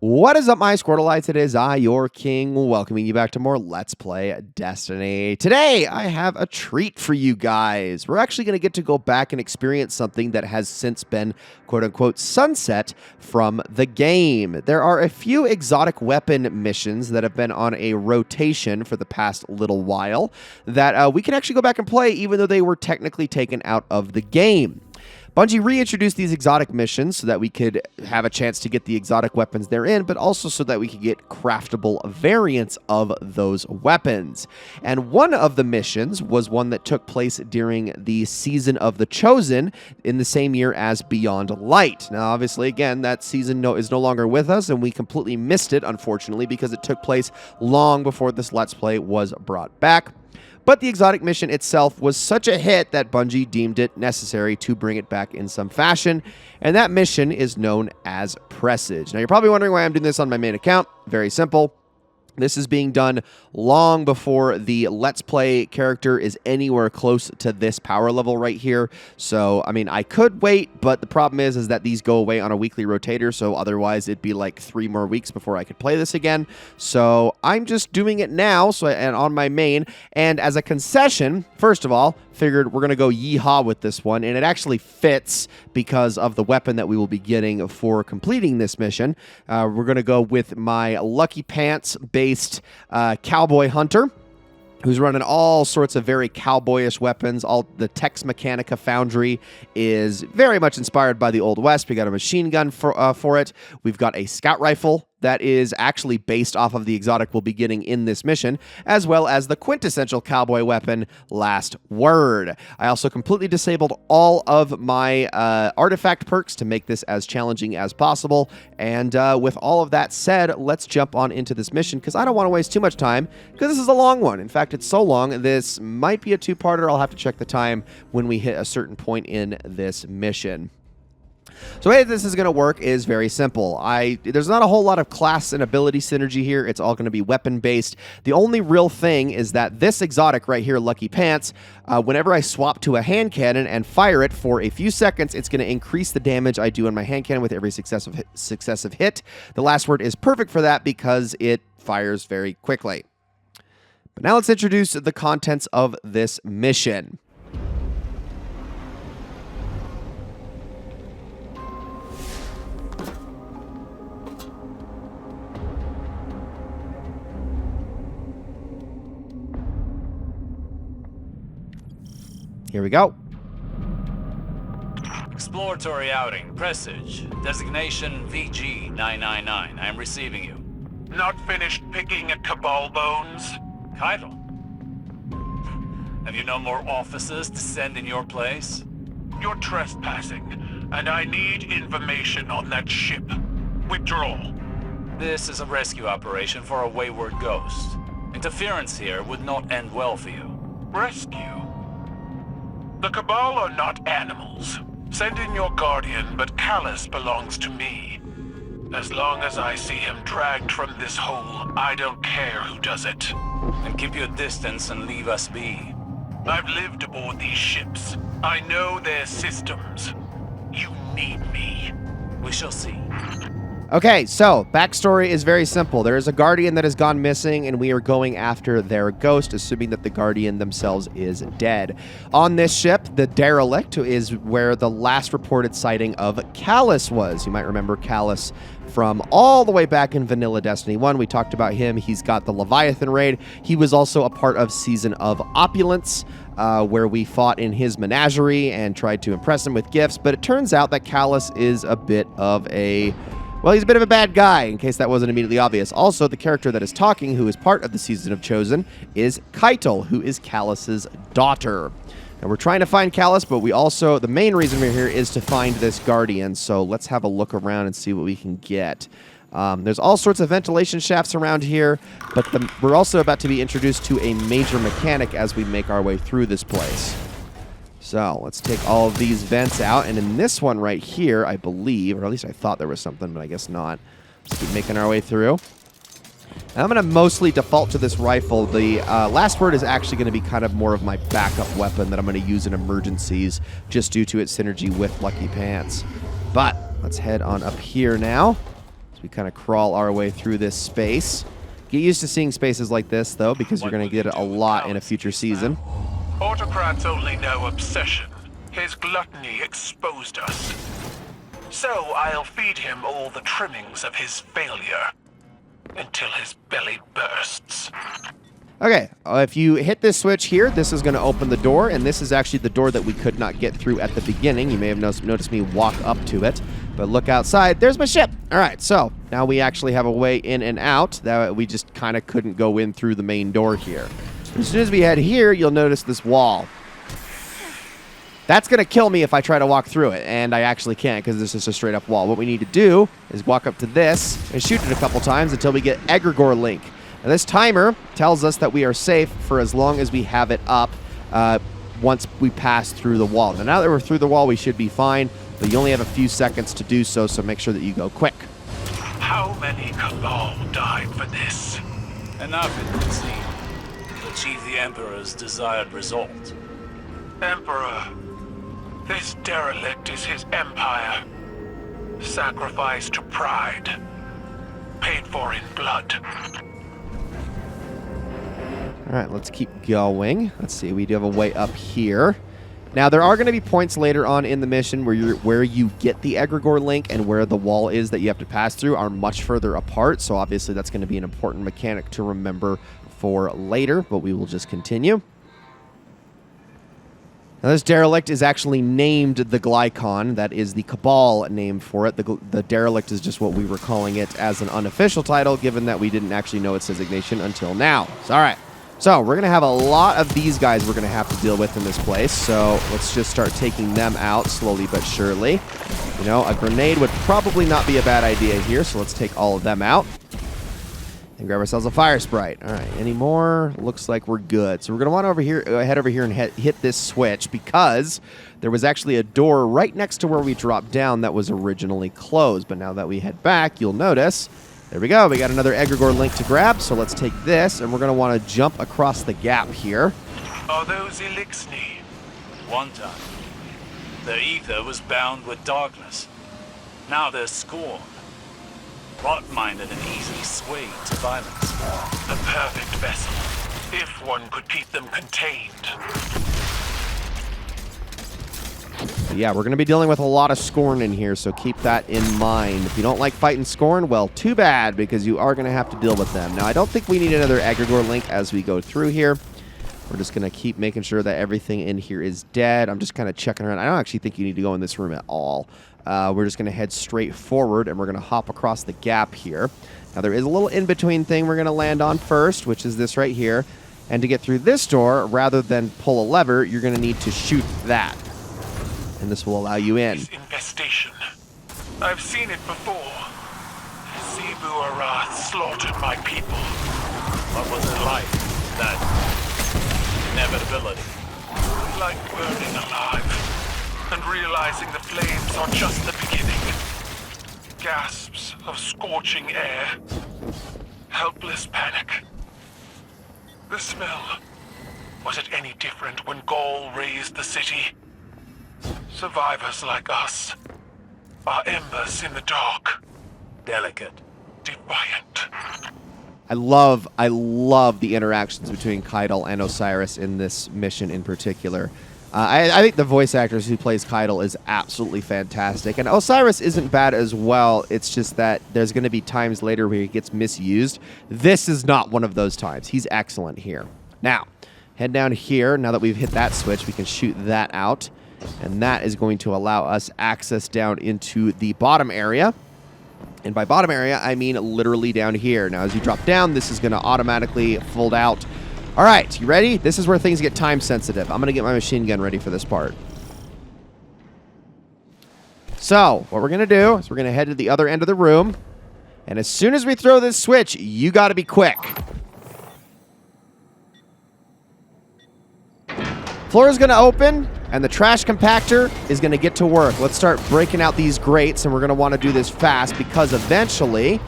What is up, my Squirtleites? It is I, your king, welcoming you back to more Let's Play Destiny. Today, I have a treat for you guys. We're actually going to get to go back and experience something that has since been, quote-unquote, sunset from the game. There are a few exotic weapon missions that have been on a rotation for the past little while that we can actually go back and play, even though they were technically taken out of the game. Bungie reintroduced these exotic missions so that we could have a chance to get the exotic weapons therein, but also so that we could get craftable variants of those weapons. And one of the missions was one that took place during the Season of the Chosen in the same year as Beyond Light. Now, obviously, again, that season is no longer with us, and we completely missed it, unfortunately, because it took place long before this Let's Play was brought back. But the exotic mission itself was such a hit that Bungie deemed it necessary to bring it back in some fashion, and that mission is known as Presage. Now, you're probably wondering why I'm doing this on my main account. Very simple. This is being done long before the Let's Play character is anywhere close to this power level right here. So, I mean, I could wait, but the problem is that these go away on a weekly rotator, so otherwise it'd be like 3 more weeks before I could play this again. So, I'm just doing it now and on my main, and as a concession, first of all, figured we're going to go yeehaw with this one, and it actually fits because of the weapon that we will be getting for completing this mission. We're going to go with my Lucky Pants based cowboy hunter, who's running all sorts of very cowboyish weapons. All the Tex Mechanica Foundry is very much inspired by the Old West. We got a machine gun for it. We've got a scout rifle that is actually based off of the exotic we'll be getting in this mission, as well as the quintessential cowboy weapon, Last Word. I also completely disabled all of my artifact perks to make this as challenging as possible. And with all of that said, let's jump on into this mission, because I don't want to waste too much time, because this is a long one. In fact, it's so long, this might be a 2-parter. I'll have to check the time when we hit a certain point in this mission. So the way this is going to work is very simple. There's not a whole lot of class and ability synergy here. It's all going to be weapon-based. The only real thing is that this exotic right here, Lucky Pants, whenever I swap to a hand cannon and fire it for a few seconds, it's going to increase the damage I do in my hand cannon with every successive hit. The Last Word is perfect for that because it fires very quickly. But now let's introduce the contents of this mission. Here we go. Exploratory outing, Presage. Designation VG-999. I am receiving you. Not finished picking at Cabal bones? Kaido. Have you no more officers to send in your place? You're trespassing, and I need information on that ship. Withdraw. This is a rescue operation for a wayward ghost. Interference here would not end well for you. Rescue? The Cabal are not animals. Send in your guardian, but Callus belongs to me. As long as I see him dragged from this hole, I don't care who does it. And keep your distance and leave us be. I've lived aboard these ships. I know their systems. You need me. We shall see. Okay, so backstory is very simple. There is a guardian that has gone missing, and we are going after their ghost, assuming that the guardian themselves is dead. On this ship, the Derelict is where the last reported sighting of Callus was. You might remember Callus from all the way back in Vanilla Destiny 1. We talked about him. He's got the Leviathan raid. He was also a part of Season of Opulence, where we fought in his menagerie and tried to impress him with gifts. But it turns out that Callus is a bit of a... well, he's a bit of a bad guy, in case that wasn't immediately obvious. Also, the character that is talking, who is part of the Season of Chosen, is Keitel, who is Callus's daughter. And we're trying to find Callus, but the main reason we're here is to find this guardian. So let's have a look around and see what we can get. There's all sorts of ventilation shafts around here, but we're also about to be introduced to a major mechanic as we make our way through this place. So let's take all of these vents out, and in this one right here, I believe, or at least I thought there was something, but I guess not. Let's keep making our way through. And I'm going to mostly default to this rifle. The Last Word is actually going to be kind of more of my backup weapon that I'm going to use in emergencies, just due to its synergy with Lucky Pants. But let's head on up here now. So we kind of crawl our way through this space. Get used to seeing spaces like this, though, because you're going to get it a lot in a future season. Autocrats only know obsession. His gluttony exposed us. So I'll feed him all the trimmings of his failure until his belly bursts. Okay, if you hit this switch here, this is going to open the door, and this is actually the door that we could not get through at the beginning. You may have noticed me walk up to it, but look outside. There's my ship. All right, so now we actually have a way in and out that we just kind of couldn't go in through the main door here. As soon as we head here, you'll notice this wall. That's going to kill me if I try to walk through it, and I actually can't because this is a straight-up wall. What we need to do is walk up to this and shoot it a couple times until we get egregore link. And this timer tells us that we are safe for as long as we have it up once we pass through the wall. Now that we're through the wall, we should be fine, but you only have a few seconds to do so, so make sure that you go quick. How many Cabal died for this? Enough, it would seem, to achieve the Emperor's desired result. Emperor, this derelict is his empire. Sacrificed to pride. Paid for in blood. All right, let's keep going. Let's see, we do have a way up here. Now, there are going to be points later on in the mission where you get the egregore link and where the wall is that you have to pass through are much further apart. So obviously that's going to be an important mechanic to remember for later, but we will just continue. Now, this derelict is actually named the Glycon. That is the Cabal name for it. The derelict is just what we were calling it as an unofficial title, given that we didn't actually know its designation until now. So, all right. So we're going to have a lot of these guys we're going to have to deal with in this place. So let's just start taking them out slowly but surely. You know, a grenade would probably not be a bad idea here. So let's take all of them out. And grab ourselves a fire sprite. All right, any more? Looks like we're good. So we're going to want to head over here and hit this switch because there was actually a door right next to where we dropped down that was originally closed. But now that we head back, you'll notice, there we go. We got another egregore link to grab. So let's take this, and we're going to want to jump across the gap here. Are those Elixni? One time, their ether was bound with darkness. Now they're scorned. Rot-minded and easily swayed to violence. A perfect vessel, if one could keep them contained. Yeah, we're going to be dealing with a lot of Scorn in here, so keep that in mind. If you don't like fighting Scorn, well, too bad, because you are going to have to deal with them. Now, I don't think we need another egregore link as we go through here. We're just going to keep making sure that everything in here is dead. I'm just kind of checking around. I don't actually think you need to go in this room at all. We're just going to head straight forward, and we're going to hop across the gap here. Now, there is a little in-between thing we're going to land on first, which is this right here. And to get through this door, rather than pull a lever, you're going to need to shoot that. And this will allow you in. This infestation. I've seen it before. Zebu Arath slaughtered my people. What was it like? That inevitability? Like burning alive. And realizing the flames are just the beginning. Gasps of scorching air. Helpless panic. The smell. Was it any different when Gaul razed the city? Survivors like us are embers in the dark. Delicate. Defiant. I love the interactions between Kydal and Osiris in this mission in particular. I think the voice actors who plays Kydal is absolutely fantastic. And Osiris isn't bad as well. It's just that there's going to be times later where he gets misused. This is not one of those times. He's excellent here. Now, head down here. Now that we've hit that switch, we can shoot that out. And that is going to allow us access down into the bottom area. And by bottom area, I mean literally down here. Now, as you drop down, this is going to automatically fold out. All right, you ready? This is where things get time sensitive. I'm going to get my machine gun ready for this part. So, what we're going to do is we're going to head to the other end of the room. And as soon as we throw this switch, you got to be quick. Floor is going to open, and the trash compactor is going to get to work. Let's start breaking out these grates, and we're going to want to do this fast because eventually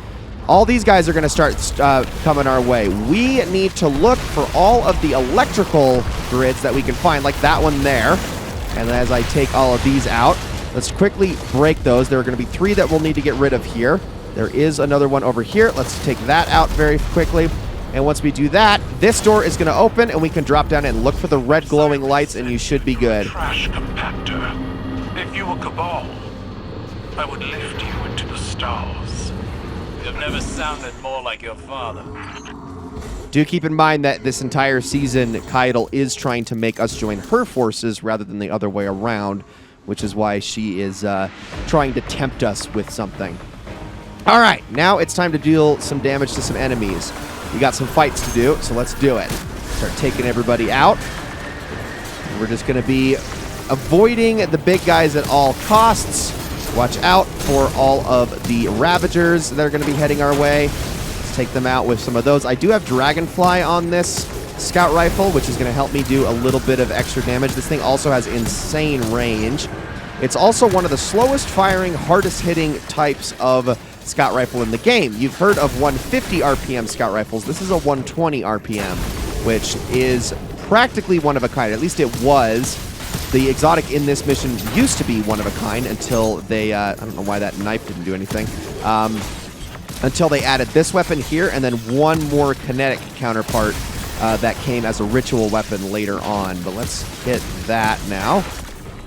all these guys are going to start coming our way. We need to look for all of the electrical grids that we can find, like that one there. And as I take all of these out, let's quickly break those. There are going to be 3 that we'll need to get rid of here. There is another one over here. Let's take that out very quickly. And once we do that, this door is going to open, and we can drop down and look for the red glowing lights, and you should be good. Trash compactor. If you were Cabal, I would lift you into the stars. You've never sounded more like your father. Do keep in mind that this entire season, Kaidal is trying to make us join her forces rather than the other way around, which is why she is trying to tempt us with something. All right, now it's time to deal some damage to some enemies. We got some fights to do, so let's do it. Start taking everybody out. We're just going to be avoiding the big guys at all costs. Watch out for all of the Ravagers that are going to be heading our way. Let's take them out with some of those. I do have Dragonfly on this scout rifle, which is going to help me do a little bit of extra damage. This thing also has insane range. It's also one of the slowest firing, hardest hitting types of scout rifle in the game. You've heard of 150 RPM scout rifles. This is a 120 RPM, which is practically one of a kind. At least it was. The exotic in this mission used to be one of a kind until they, I don't know why that knife didn't do anything, until they added this weapon here, and then one more kinetic counterpart that came as a ritual weapon later on. But let's hit that now,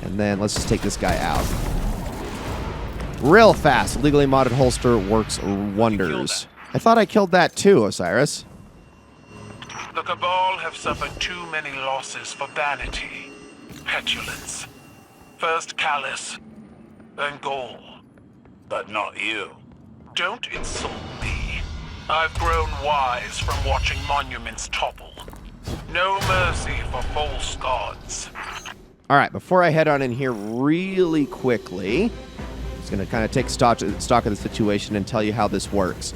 and then let's just take this guy out. Real fast. Legally modded holster works wonders. I thought I killed that too, Osiris. The Cabal have suffered too many losses for vanity, petulance. First Callus, then Gaul. But not you. Don't insult me. I've grown wise from watching monuments topple. No mercy for false gods. All right, before I head on in here really quickly, just going to kind of take stock of the situation and tell you how this works.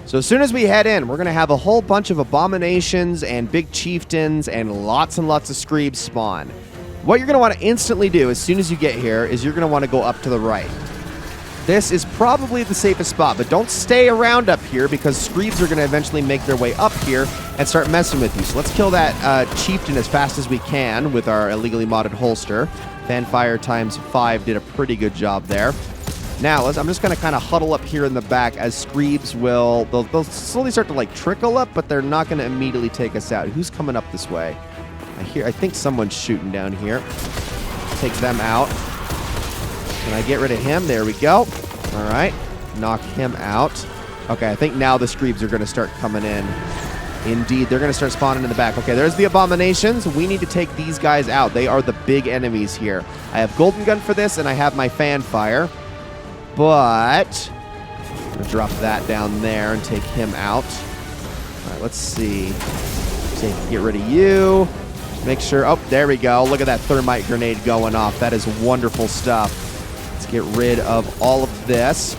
So as soon as we head in, we're going to have a whole bunch of abominations and big chieftains and lots of screebs spawn. What you're going to want to instantly do as soon as you get here is you're going to want to go up to the right. This is probably the safest spot, but don't stay around up here because screebs are going to eventually make their way up here and start messing with you. So let's kill that chieftain as fast as we can with our illegally modded holster. Fanfire times 5 did a pretty good job there. Now, I'm just going to kind of huddle up here in the back as screebs will... They'll slowly start to, like, trickle up, but they're not going to immediately take us out. Who's coming up this way? I think someone's shooting down here. Take them out. Can I get rid of him? There we go. All right. Knock him out. Okay, I think now the screebs are going to start coming in. Indeed, they're going to start spawning in the back. Okay, there's the abominations. We need to take these guys out. They are the big enemies here. I have Golden Gun for this, and I have my Fanfire. But I'm going to drop that down there and take him out. All right, let's see. Get rid of you. Make sure... Oh, there we go. Look at that thermite grenade going off. That is wonderful stuff. Let's get rid of all of this.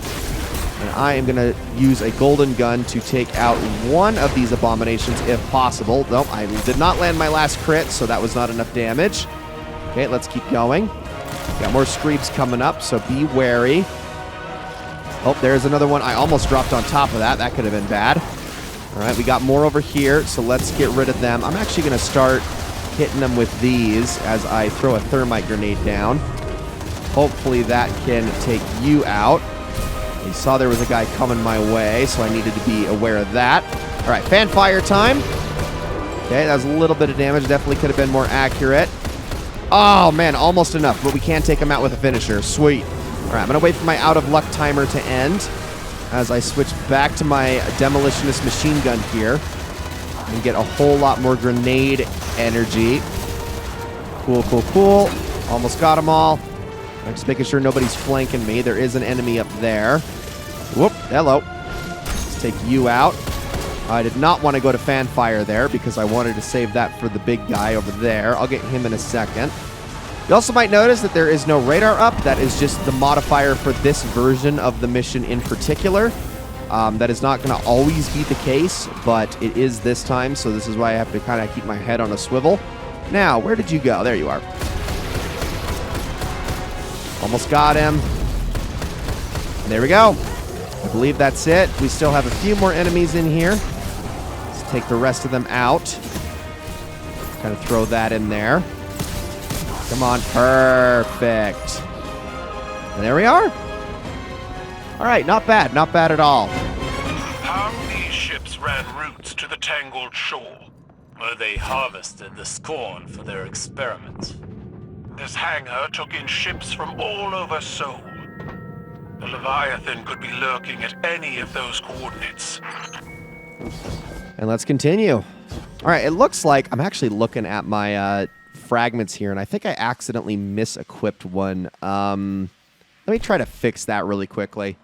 And I am going to use a golden gun to take out one of these abominations if possible. Nope, I did not land my last crit, so that was not enough damage. Okay, let's keep going. Got more screebs coming up, so be wary. Oh, there's another one. I almost dropped on top of that. That could have been bad. All right, we got more over here, so let's get rid of them. I'm actually going to start hitting them with these as I throw a thermite grenade down. Hopefully that can take you out. You saw there was a guy coming my way, so I needed to be aware of that. All right, Fanfire time. Okay, that was a little bit of damage. Definitely could have been more accurate. Oh, man, almost enough, but we can take him out with a finisher. Sweet. All right, I'm going to wait for my out-of-luck timer to end as I switch back to my demolitionist machine gun here and get a whole lot more grenade energy. Cool, cool, cool. Almost got them all. I'm just making sure nobody's flanking me. There is an enemy up there. Whoop, hello. Let's take you out. I did not want to go to Fanfire there because I wanted to save that for the big guy over there. I'll get him in a second. You also might notice that there is no radar up. That is just the modifier for this version of the mission in particular. That is not going to always be the case, but it is this time, so this is why I have to kind of keep my head on a swivel. Now, where did you go? There you are. Almost got him. There we go. I believe that's it. We still have a few more enemies in here. Let's take the rest of them out. Kind of throw that in there. Come on, perfect. And there we are. All right, not bad. Not bad at all. How these ships ran routes to the tangled shore. Where they harvested the scorn for their experiments. This hangar took in ships from all over Seoul. The Leviathan could be lurking at any of those coordinates. And let's continue. All right, it looks like I'm actually looking at my fragments here, and I think I accidentally misequipped one. Let me try to fix that really quickly.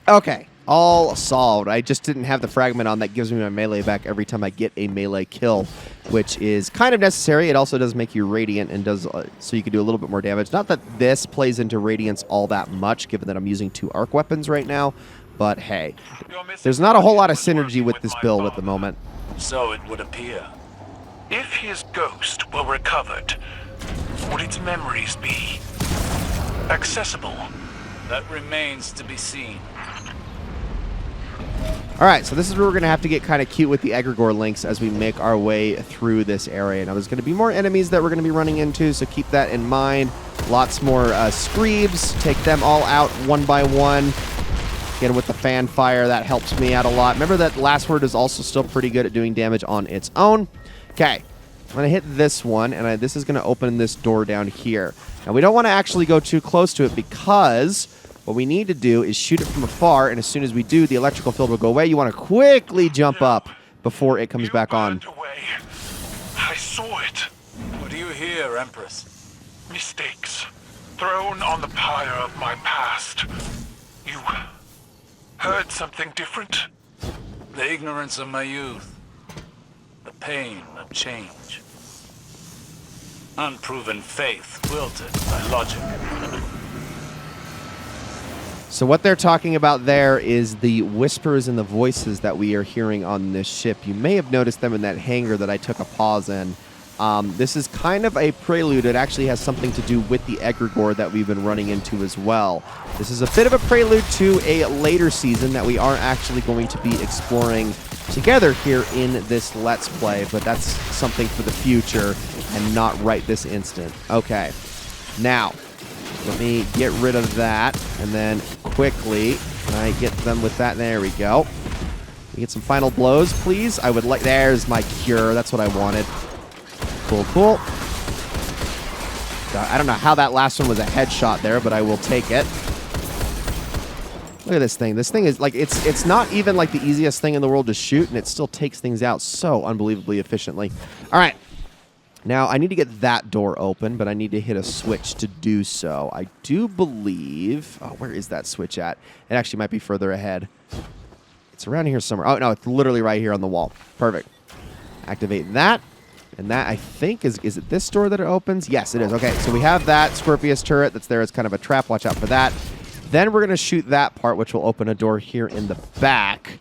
Okay, all solved. I just didn't have the fragment on that gives me my melee back every time I get a melee kill, which is kind of necessary. It also does make you radiant and does so you can do a little bit more damage. Not that this plays into radiance all that much, given that I'm using 2 arc weapons right now, but hey, there's not a whole lot of synergy with this build at the moment. So it would appear. If his ghost were recovered, would its memories be accessible? That remains to be seen. All right, so this is where we're going to have to get kind of cute with the egregore links as we make our way through this area. Now, there's going to be more enemies that we're going to be running into, so keep that in mind. Lots more screebs. Take them all out one by one. Get with the fan fire. That helps me out a lot. Remember that last word is also still pretty good at doing damage on its own. Okay, I'm going to hit this one, and this is going to open this door down here. Now, we don't want to actually go too close to it because what we need to do is shoot it from afar, and as soon as we do, the electrical field will go away. You want to quickly jump up before it comes back on. Away. I saw it. What do you hear, Empress? Mistakes thrown on the pyre of my past. You heard something different? The ignorance of my youth. The pain of change. Unproven faith wilted by logic. So what they're talking about there is the whispers and the voices that we are hearing on this ship. You may have noticed them in that hangar that I took a pause in. This is kind of a prelude. It actually has something to do with the egregore that we've been running into as well. This is a bit of a prelude to a later season that we are actually going to be exploring together here in this Let's Play, but that's something for the future and not right this instant. Okay, now let me get rid of that, and then quickly I get them with that. There we go. We get some final blows, please. I would like. There's my cure. That's what I wanted. Cool, cool. I don't know how that last one was a headshot there, but I will take it. Look at this thing. This thing is like it's not even like the easiest thing in the world to shoot, and it still takes things out so unbelievably efficiently. All right. Now, I need to get that door open, but I need to hit a switch to do so. I do believe... Oh, where is that switch at? It actually might be further ahead. It's around here somewhere. Oh, no, it's literally right here on the wall. Perfect. Activate that. And that, I think, is it this door that it opens? Yes, it is. Okay, so we have that Scorpius turret that's there as kind of a trap. Watch out for that. Then we're going to shoot that part, which will open a door here in the back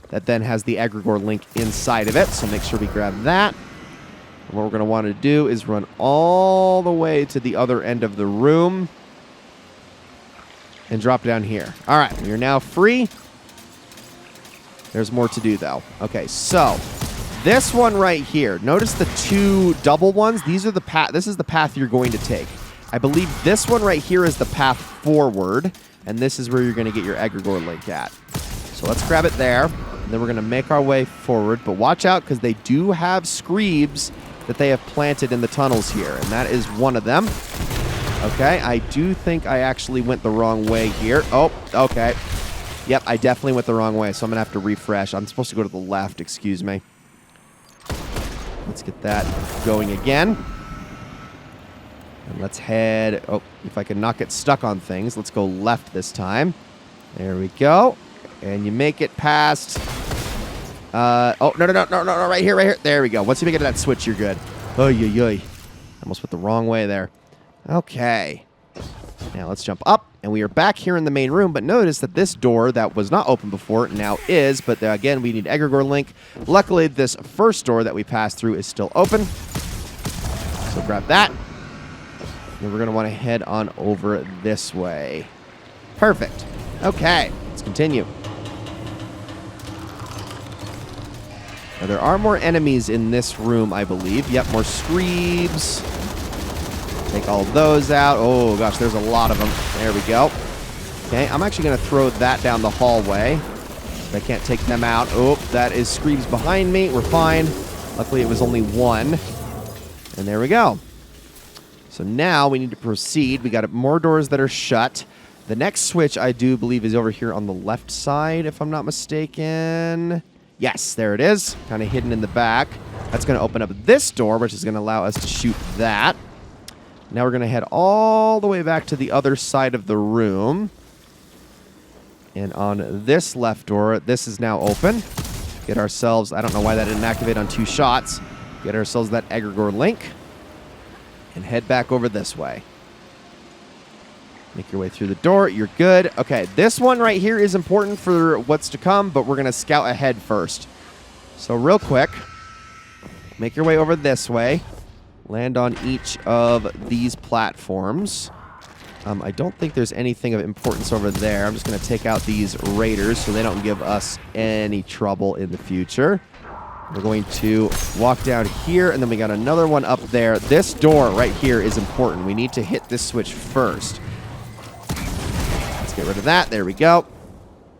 that then has the egregore link inside of it. So make sure we grab that. And what we're going to want to do is run all the way to the other end of the room and drop down here. All right, we are now free. There's more to do, though. Okay, so this one right here. Notice the 2 double ones. These are the path. This is the path you're going to take. I believe this one right here is the path forward, and this is where you're going to get your egregore link at. So let's grab it there, and then we're going to make our way forward. But watch out, because they do have screebs that they have planted in the tunnels here, and that is one of them. Okay, I do think I actually went the wrong way here. Oh, okay. Yep, I definitely went the wrong way, so I'm going to have to refresh. I'm supposed to go to the left, excuse me. Let's get that going again. And let's head... Oh, if I can not get stuck on things, let's go left this time. There we go. And you make it past... oh, no, right here. There we go. Once you make it to that switch, you're good. Oy. Almost went the wrong way there. Okay. Now let's jump up, and we are back here in the main room, but notice that this door that was not open before now is, but again, we need egregore link. Luckily, this first door that we passed through is still open. So grab that. And we're going to want to head on over this way. Perfect. Okay, let's continue. Now, there are more enemies in this room, I believe. Yep, more screebs. Take all those out. Oh, gosh, there's a lot of them. There we go. Okay, I'm actually going to throw that down the hallway. I can't take them out. Oh, that is Screams behind me. We're fine. Luckily, it was only one. And there we go. So now we need to proceed. We got more doors that are shut. The next switch, I do believe, is over here on the left side, if I'm not mistaken. Yes, there it is. Kind of hidden in the back. That's going to open up this door, which is going to allow us to shoot that. Now we're going to head all the way back to the other side of the room. And on this left door, this is now open. Get ourselves, I don't know why that didn't activate on 2 shots. Get ourselves that egregore link. And head back over this way. Make your way through the door. You're good. Okay, this one right here is important for what's to come, but we're going to scout ahead first. So real quick, make your way over this way. Land on each of these platforms. I don't think there's anything of importance over there. I'm just going to take out these raiders so they don't give us any trouble in the future. We're going to walk down here, and then we got another one up there. This door right here is important. We need to hit this switch first. Let's get rid of that. There we go.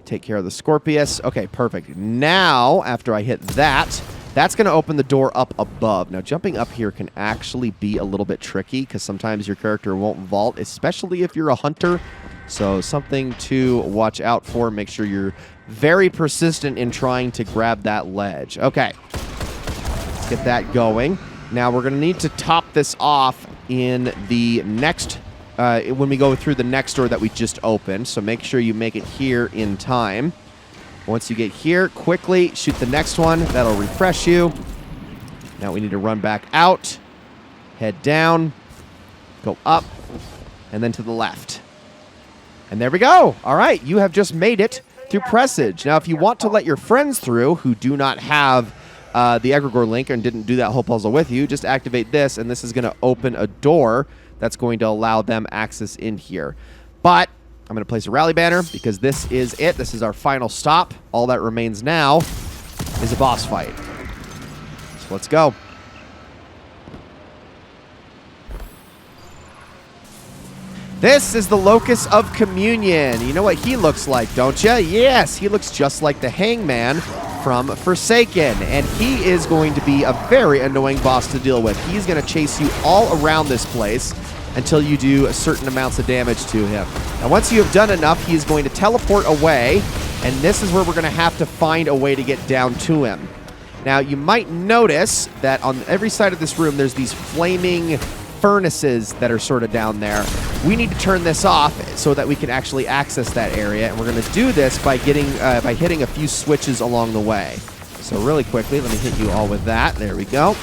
Take care of the Scorpius. Okay, perfect. Now, after I hit that, that's going to open the door up above. Now, jumping up here can actually be a little bit tricky because sometimes your character won't vault, especially if you're a hunter. So something to watch out for. Make sure you're very persistent in trying to grab that ledge. Okay, let's get that going. Now, we're going to need to top this off in the next, when we go through the next door that we just opened. So make sure you make it here in time. Once you get here, quickly shoot the next one. That'll refresh you. Now we need to run back out, head down, go up, and then to the left. And there we go. All right, you have just made it through Presage. Now, if you want to let your friends through who do not have the egregore link and didn't do that whole puzzle with you, just activate this, and this is going to open a door that's going to allow them access in here. But I'm going to place a rally banner because this is it. This is our final stop. All that remains now is a boss fight. So let's go. This is the Locus of Communion. You know what he looks like, don't you? Yes, he looks just like the Hangman from Forsaken. And he is going to be a very annoying boss to deal with. He's going to chase you all around this place until you do certain amounts of damage to him. Now, once you have done enough, he's going to teleport away, and this is where we're going to have to find a way to get down to him. Now, you might notice that on every side of this room, there's these flaming furnaces that are sort of down there. We need to turn this off so that we can actually access that area, and we're going to do this by hitting a few switches along the way. So really quickly, let me hit you all with that. There we go.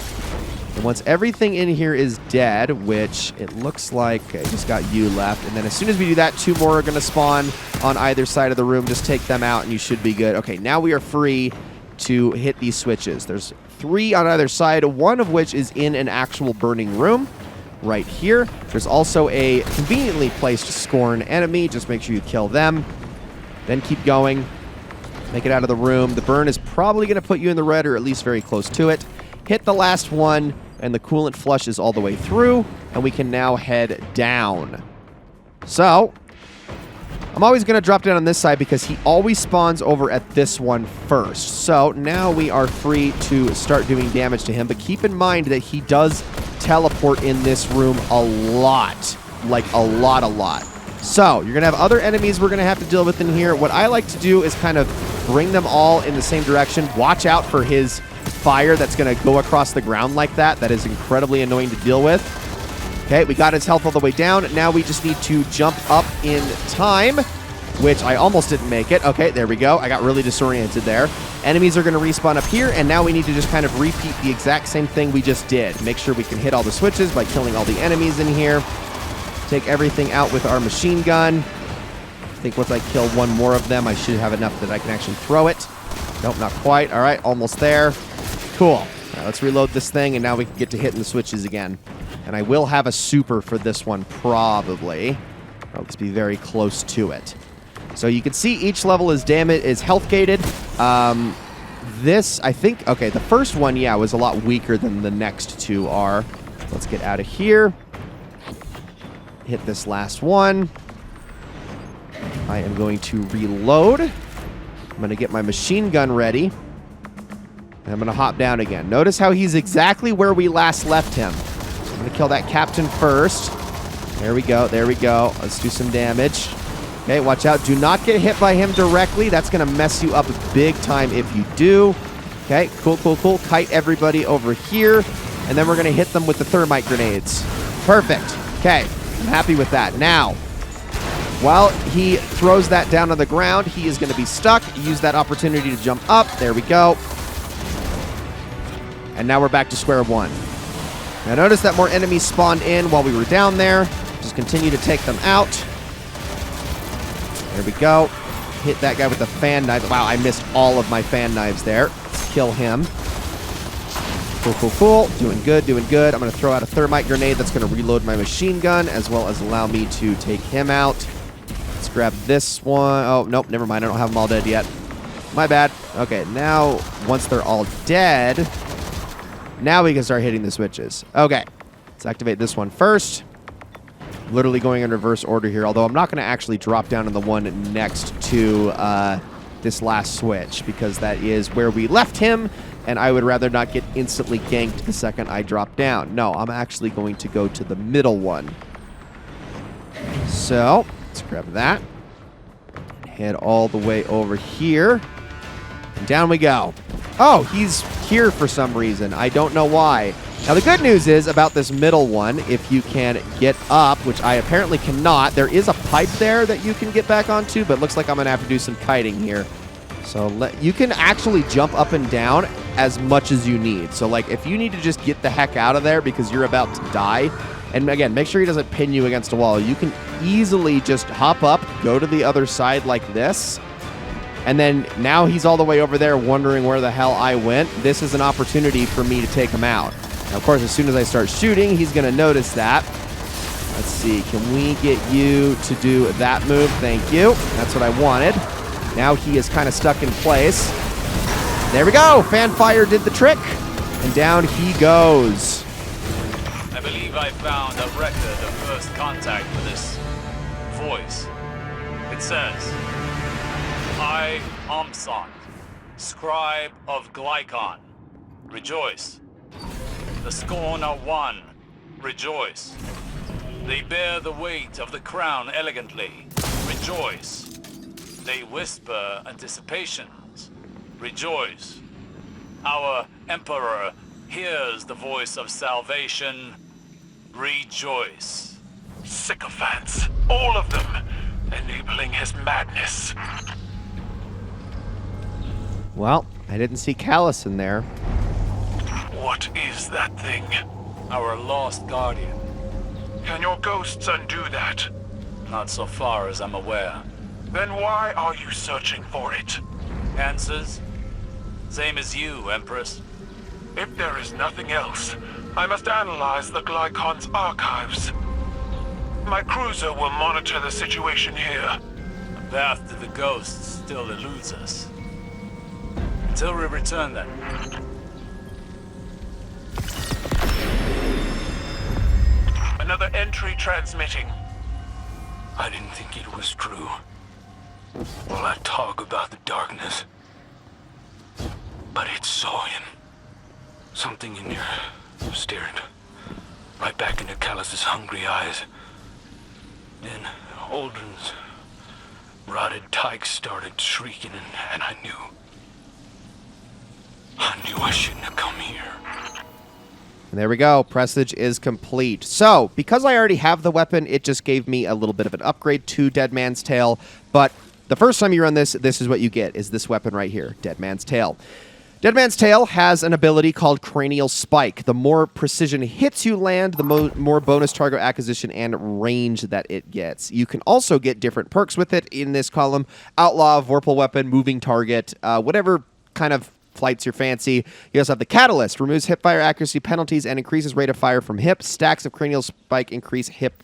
And once everything in here is dead, which it looks like I just got you left, and then as soon as we do that, 2 more are going to spawn on either side of the room. Just take them out, and you should be good. Okay, now we are free to hit these switches. There's 3 on either side, one of which is in an actual burning room right here. There's also a conveniently placed Scorn enemy. Just make sure you kill them. Then keep going. Make it out of the room. The burn is probably going to put you in the red, or at least very close to it. Hit the last one, and the coolant flushes all the way through, and we can now head down. So, I'm always going to drop down on this side because he always spawns over at this one first. So, now we are free to start doing damage to him, but keep in mind that he does teleport in this room a lot. Like, a lot. So, you're going to have other enemies we're going to have to deal with in here. What I like to do is kind of bring them all in the same direction. Watch out for his fire that's going to go across the ground like that. That is incredibly annoying to deal with. Okay, we got his health all the way down. Now we just need to jump up in time, which I almost didn't make it. Okay, there we go. I got really disoriented there. Enemies are going to respawn up here, and now we need to just kind of repeat the exact same thing we just did. Make sure we can hit all the switches by killing all the enemies in here. Take everything out with our machine gun. I think once I kill one more of them, I should have enough that I can actually throw it. Nope, not quite. All right, almost there. Cool. All right, let's reload this thing, and now we can get to hitting the switches again. And I will have a super for this one, probably. Or let's be very close to it. So you can see each level is health gated. This, I think, okay, the first one, yeah, was a lot weaker than the next 2 are. Let's get out of here. Hit this last one. I am going to reload. I'm going to get my machine gun ready. And I'm going to hop down again. Notice how he's exactly where we last left him. I'm going to kill that captain first. There we go. There we go. Let's do some damage. Okay, watch out. Do not get hit by him directly. That's going to mess you up big time if you do. Okay, cool, cool, cool. Kite everybody over here. And then we're going to hit them with the thermite grenades. Perfect. Okay, I'm happy with that. Now, while he throws that down on the ground, he is going to be stuck. Use that opportunity to jump up. There we go. And now we're back to square one. Now notice that more enemies spawned in while we were down there. Just continue to take them out. There we go. Hit that guy with the fan knife. Wow, I missed all of my fan knives there. Let's kill him. Cool, cool, cool. Doing good, doing good. I'm going to throw out a thermite grenade that's going to reload my machine gun, as well as allow me to take him out. Let's grab this one. Oh, nope, never mind. I don't have them all dead yet. My bad. Okay, now, once they're all dead, now we can start hitting the switches. Okay, let's activate this one first. Literally going in reverse order here, although I'm not going to actually drop down on the one next to this last switch, because that is where we left him, and I would rather not get instantly ganked the second I drop down. No, I'm actually going to go to the middle one. So, let's grab that. Head all the way over here. And down we go. Oh, he's here for some reason. I don't know why. Now, the good news is about this middle one, if you can get up, which I apparently cannot, there is a pipe there that you can get back onto, but it looks like I'm going to have to do some kiting here. So you can actually jump up and down as much as you need. So, like, if you need to just get the heck out of there because you're about to die, and again, make sure he doesn't pin you against a wall, you can easily just hop up, go to the other side like this, and then now he's all the way over there wondering where the hell I went. This is an opportunity for me to take him out. Now, of course, as soon as I start shooting, he's going to notice that. Let's see. Can we get you to do that move? Thank you. That's what I wanted. Now he is kind of stuck in place. There we go. Fanfire did the trick. And down he goes. I believe I found a record of first contact with this voice. It says, I, Omson, scribe of Glycon, rejoice. The scorn are one, rejoice. They bear the weight of the crown elegantly, rejoice. They whisper anticipations, rejoice. Our emperor hears the voice of salvation, rejoice. Sycophants, all of them, enabling his madness. Well, I didn't see Callus in there. What is that thing? Our lost guardian. Can your ghosts undo that? Not so far as I'm aware. Then why are you searching for it? Answers? Same as you, Empress. If there is nothing else, I must analyze the Glycon's archives. My cruiser will monitor the situation here. The path to the ghosts still eludes us. Until we return then. Another entry transmitting. I didn't think it was true. All that talk about the darkness. But it saw him. Something in there stared right back into Callus's hungry eyes. Then Aldrin's rotted tyke started shrieking, and I knew I shouldn't have come here. And there we go. Presage is complete. So, because I already have the weapon, it just gave me a little bit of an upgrade to Dead Man's Tale. But the first time you run this is what you get, is this weapon right here, Dead Man's Tale. Dead Man's Tale has an ability called Cranial Spike. The more precision hits you land, the more bonus target acquisition and range that it gets. You can also get different perks with it in this column. Outlaw, Vorpal Weapon, Moving Target, whatever kind of flights your fancy. You also have the Catalyst, removes hip fire accuracy penalties and increases rate of fire from hip. Stacks of cranial spike increase hip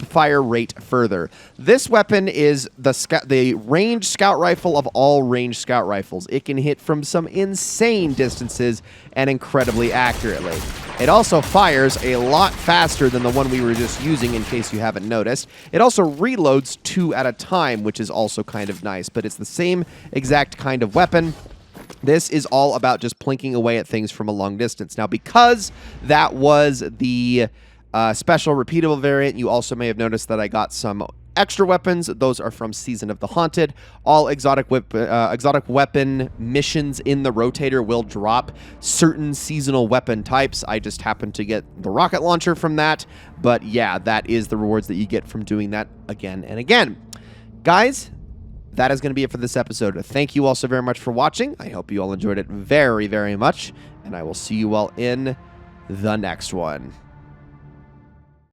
fire rate further. This weapon is the ranged scout rifle of all ranged scout rifles. It can hit from some insane distances and incredibly accurately. It also fires a lot faster than the one we were just using, in case you haven't noticed. It also reloads 2 at a time, which is also kind of nice, but it's the same exact kind of weapon. This is all about just plinking away at things from a long distance. Now, because that was the special repeatable variant, you also may have noticed that I got some extra weapons. Those are from Season of the Haunted. All exotic weapon missions in the rotator will drop certain seasonal weapon types. I just happened to get the rocket launcher from that. But yeah, that is the rewards that you get from doing that again and again. Guys, that is going to be it for this episode. Thank you all so very much for watching. I hope you all enjoyed it very, very much. And I will see you all in the next one.